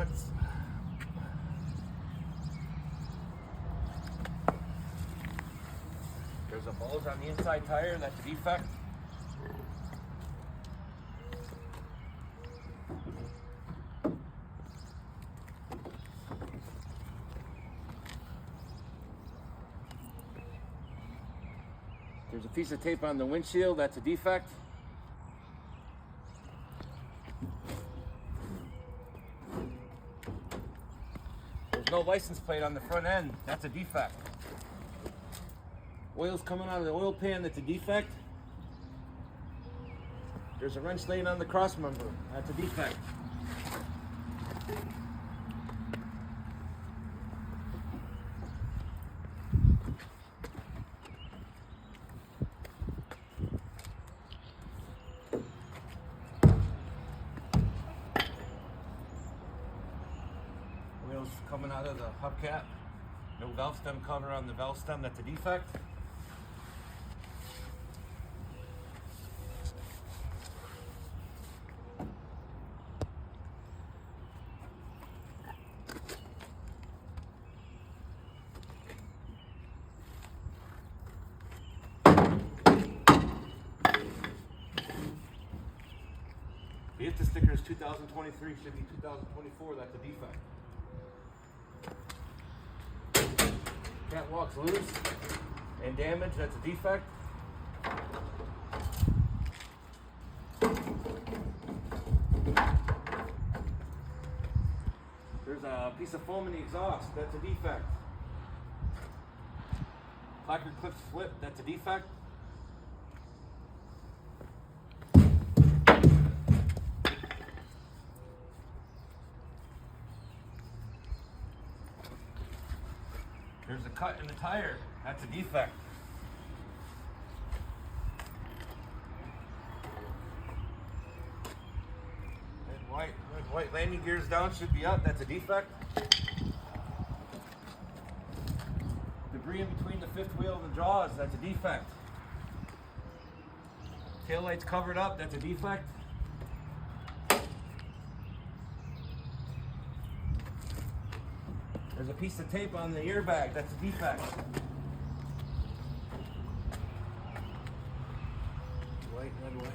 nuts. There's a bulge on the inside tire, that's a defect. There's a piece of tape on the windshield, that's a defect. There's no license plate on the front end, that's a defect. Oil's coming out of the oil pan, that's a defect. There's a wrench laying on the cross member, that's a defect. Oil's coming out of the hubcap. No valve stem cover on the valve stem, that's a defect. If the sticker is 2023, should be 2024, that's a defect. Catwalk's loose and damaged, that's a defect. There's a piece of foam in the exhaust, that's a defect. Placard clips flip, that's a defect. There's a cut in the tire, that's a defect. Red white landing gears down should be up, that's a defect. Debris in between the fifth wheel and the jaws, that's a defect. Tail lights covered up, that's a defect. There's a piece of tape on the airbag, that's a defect. White, red, white.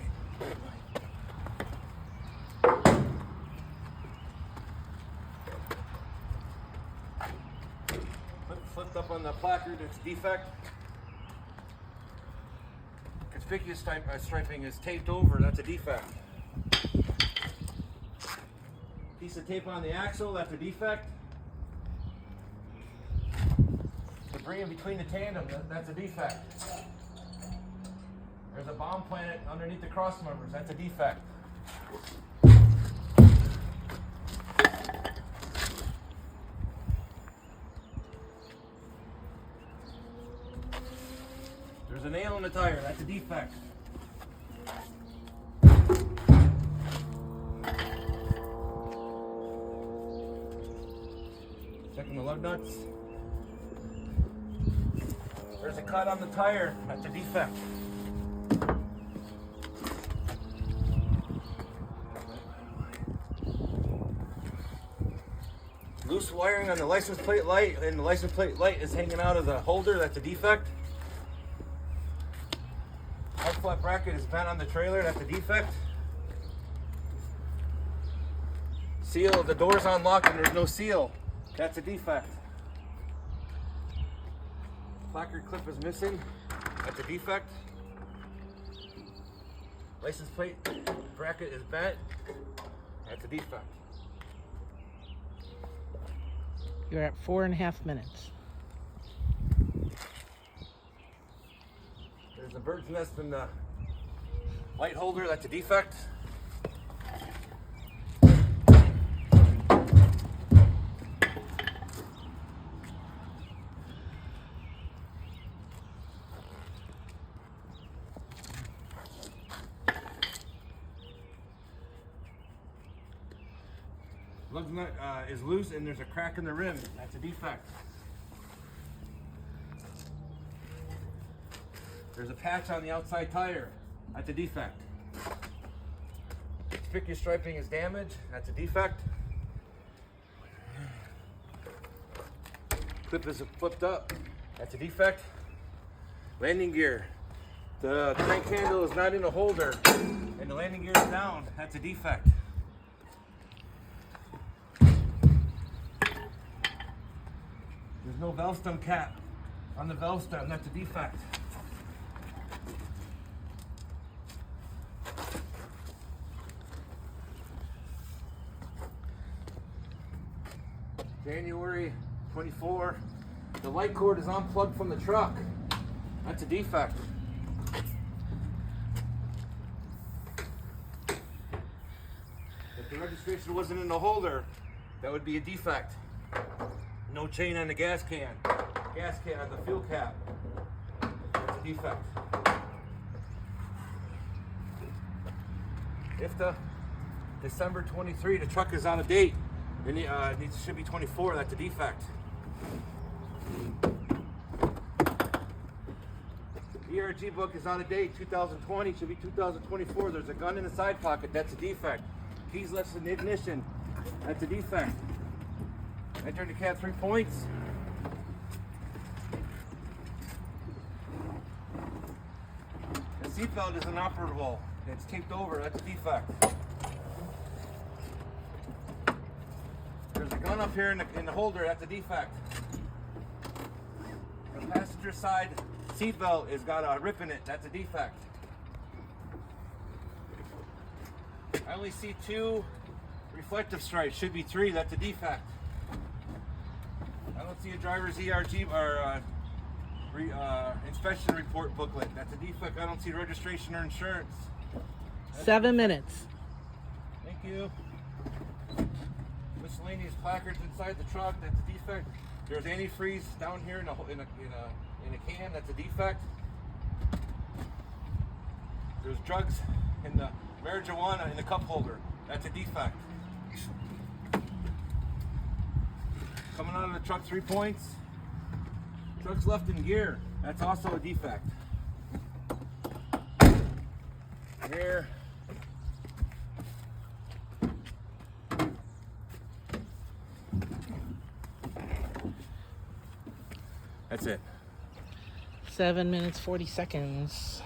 Flipped up on the placard, it's a defect. Conspicuous striping is taped over, that's a defect. Piece of tape on the axle, that's a defect. Debris in between the tandem, that's a defect. There's a bomb planet underneath the cross members, that's a defect. There's a nail in the tire, that's a defect. Checking the lug nuts. There's a cut on the tire, that's a defect. Loose wiring on the license plate light, and the license plate light is hanging out of the holder, that's a defect. Hard flat bracket is bent on the trailer, that's a defect. Seal, the door's unlocked and there's no seal, that's a defect. Placard clip is missing, that's a defect. License plate bracket is bent, that's a defect. You're at 4.5 minutes. There's a bird's nest in the light holder, that's a defect. Lug nut is loose and there's a crack in the rim. That's a defect. There's a patch on the outside tire. That's a defect. Conspicuous striping is damaged. That's a defect. clip is flipped up. That's a defect. Landing gear. The crank handle is not in the holder and the landing gear is down. That's a defect. There's no valve stem cap on the valve stem. That's a defect. January 24. The light cord is unplugged from the truck. That's a defect. If the registration wasn't in the holder, that would be a defect. No chain on the gas can. Gas can on the fuel cap. That's a defect. If the December 23, the truck is on a date, then it should be 24, that's a defect. ERG book is on a date, 2020, should be 2024. There's a gun in the side pocket, that's a defect. Keys left in the ignition, that's a defect. Enter the cab 3 points. The seatbelt is inoperable. It's taped over, that's a defect. There's a gun up here in the holder, that's a defect. The passenger side seatbelt has got a rip in it, that's a defect. I only see 2 reflective stripes, should be 3, that's a defect. I don't see a driver's ERG or inspection report booklet, that's a defect. I don't see registration or insurance. 7 minutes. Thank you. Miscellaneous placards inside the truck, that's a defect. There's antifreeze down here in a can, that's a defect. There's drugs in the marijuana in the cup holder, that's a defect. Coming out of the truck 3 points. Truck's left in gear, that's also a defect. Here. That's it. 7 minutes, 40 seconds.